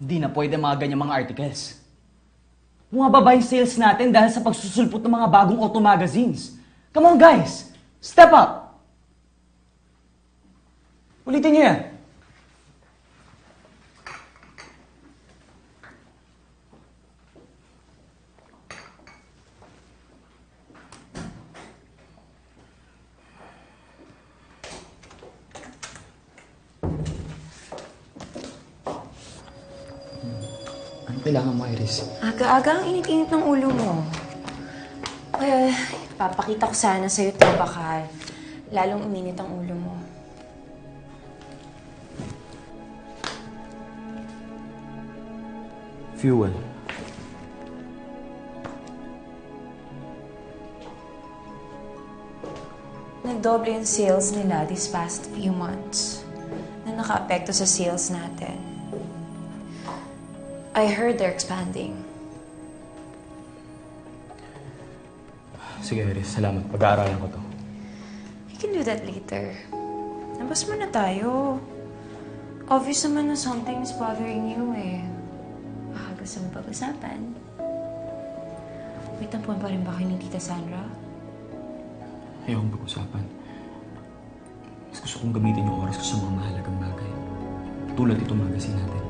Hindi na pwede mga ganyan mga articles. Bumababa yung sales natin dahil sa pagsusulpot ng mga bagong auto magazines. Come on guys! Step up! Ulitin niyo yan. Ano kailangan mo, Iris? Aga-aga ang init-init ng ulo mo. Well, papakita ko sana sa'yo ito baka lalong uminit ang ulo mo. Fuel. Nagdoble yung sales nila these past few months na naka-apekto sa sales natin. I heard they're expanding. Sige, Iris. Salamat. Pag-aaralan ko to. We can do that later. Labas muna tayo. Obvious naman na something is bothering you eh. Baka gusto mo pag-usapan. May tampuan pa rin ba kayo ni Tita Sandra? Ayokong pag-usapan. Mas gusto kong gamitin yung oras ko sa mga mahalagang bagay. Tulad itong magazine natin.